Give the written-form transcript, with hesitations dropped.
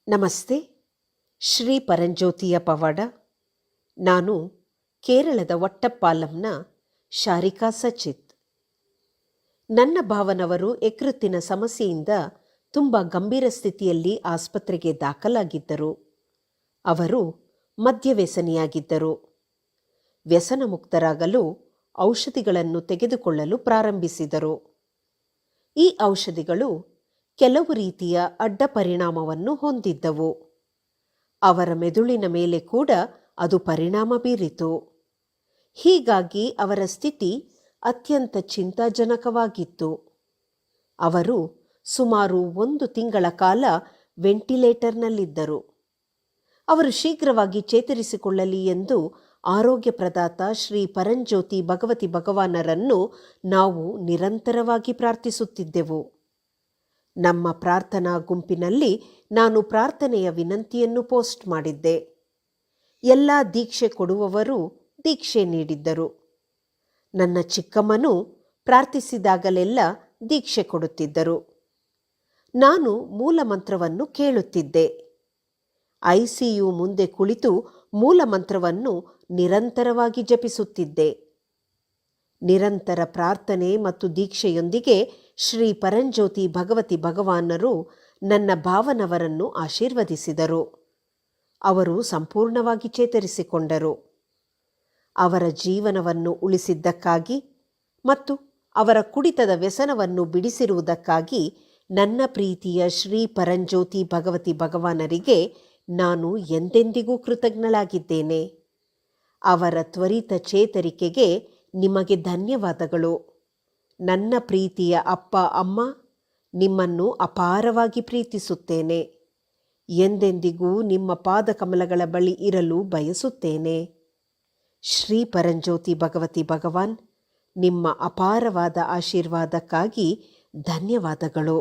ನಮಸ್ತೆ. ಶ್ರೀ ಪರಂಜ್ಯೋತಿಯ ಪವಾಡ. ನಾನು ಕೇರಳದ ಒಟ್ಟಪ್ಪಾಲಂನ ಶಾರಿಕಾ ಸಚಿತ್. ನನ್ನ ಭಾವನವರು ಯಕೃತ್ತಿನ ಸಮಸ್ಯೆಯಿಂದ ತುಂಬ ಗಂಭೀರ ಸ್ಥಿತಿಯಲ್ಲಿ ಆಸ್ಪತ್ರೆಗೆ ದಾಖಲಾಗಿದ್ದರು. ಅವರು ಮದ್ಯವ್ಯಸನಿಯಾಗಿದ್ದರು. ವ್ಯಸನ ಮುಕ್ತರಾಗಲು ಔಷಧಿಗಳನ್ನು ತೆಗೆದುಕೊಳ್ಳಲು ಪ್ರಾರಂಭಿಸಿದರು. ಈ ಔಷಧಿಗಳು ಕೆಲವು ರೀತಿಯ ಅಡ್ಡ ಪರಿಣಾಮವನ್ನು ಹೊಂದಿದ್ದವು. ಅವರ ಮೆದುಳಿನ ಮೇಲೆ ಕೂಡ ಅದು ಪರಿಣಾಮ ಬೀರಿತು. ಹೀಗಾಗಿ ಅವರ ಸ್ಥಿತಿ ಅತ್ಯಂತ ಚಿಂತಾಜನಕವಾಗಿತ್ತು. ಅವರು ಸುಮಾರು 1 ತಿಂಗಳ ಕಾಲ ವೆಂಟಿಲೇಟರ್ನಲ್ಲಿದ್ದರು. ಅವರು ಶೀಘ್ರವಾಗಿ ಚೇತರಿಸಿಕೊಳ್ಳಲಿ ಎಂದು ಆರೋಗ್ಯ ಪ್ರದಾತ ಶ್ರೀ ಪರಂಜ್ಯೋತಿ ಭಗವತಿ ಭಗವಾನರನ್ನು ನಾವು ನಿರಂತರವಾಗಿ ಪ್ರಾರ್ಥಿಸುತ್ತಿದ್ದೆವು. ನಮ್ಮ ಪ್ರಾರ್ಥನಾ ಗುಂಪಿನಲ್ಲಿ ನಾನು ಪ್ರಾರ್ಥನೆಯ ವಿನಂತಿಯನ್ನು ಪೋಸ್ಟ್ ಮಾಡಿದ್ದೆ. ಎಲ್ಲ ದೀಕ್ಷೆ ಕೊಡುವವರು ದೀಕ್ಷೆ ನೀಡಿದ್ದರು. ನನ್ನ ಚಿಕ್ಕಮ್ಮನೂ ಪ್ರಾರ್ಥಿಸಿದಾಗಲೆಲ್ಲ ದೀಕ್ಷೆ ಕೊಡುತ್ತಿದ್ದರು. ನಾನು ಮೂಲಮಂತ್ರವನ್ನು ಕೇಳುತ್ತಿದ್ದೆ. ICU ಮುಂದೆ ಕುಳಿತು ಮೂಲಮಂತ್ರವನ್ನು ನಿರಂತರವಾಗಿ ಜಪಿಸುತ್ತಿದ್ದೆ. ನಿರಂತರ ಪ್ರಾರ್ಥನೆ ಮತ್ತು ದೀಕ್ಷೆಯೊಂದಿಗೆ ಶ್ರೀ ಪರಂಜ್ಯೋತಿ ಭಗವತಿ ಭಗವಾನರು ನನ್ನ ಭಾವನವರನ್ನು ಆಶೀರ್ವದಿಸಿದರು. ಅವರು ಸಂಪೂರ್ಣವಾಗಿ ಚೇತರಿಸಿಕೊಂಡರು. ಅವರ ಜೀವನವನ್ನು ಉಳಿಸಿದ್ದಕ್ಕಾಗಿ ಮತ್ತು ಅವರ ಕುಡಿತದ ವ್ಯಸನವನ್ನು ಬಿಡಿಸಿರುವುದಕ್ಕಾಗಿ ನನ್ನ ಪ್ರೀತಿಯ ಶ್ರೀ ಪರಂಜ್ಯೋತಿ ಭಗವತಿ ಭಗವಾನರಿಗೆ ನಾನು ಎಂದೆಂದಿಗೂ ಕೃತಜ್ಞಳಾಗಿದ್ದೇನೆ. ಅವರ ತ್ವರಿತ ಚೇತರಿಕೆಗೆ ನಿಮಗೆ ಧನ್ಯವಾದಗಳು. ನನ್ನ ಪ್ರೀತಿಯ ಅಪ್ಪ ಅಮ್ಮ, ನಿಮ್ಮನ್ನು ಅಪಾರವಾಗಿ ಪ್ರೀತಿಸುತ್ತೇನೆ. ಎಂದೆಂದಿಗೂ ನಿಮ್ಮ ಪಾದಕಮಲಗಳ ಬಳಿ ಇರಲು ಬಯಸುತ್ತೇನೆ. ಶ್ರೀ ಪರಂಜ್ಯೋತಿ ಭಗವತಿ ಭಗವಾನ್, ನಿಮ್ಮ ಅಪಾರವಾದ ಆಶೀರ್ವಾದಕ್ಕಾಗಿ ಧನ್ಯವಾದಗಳು.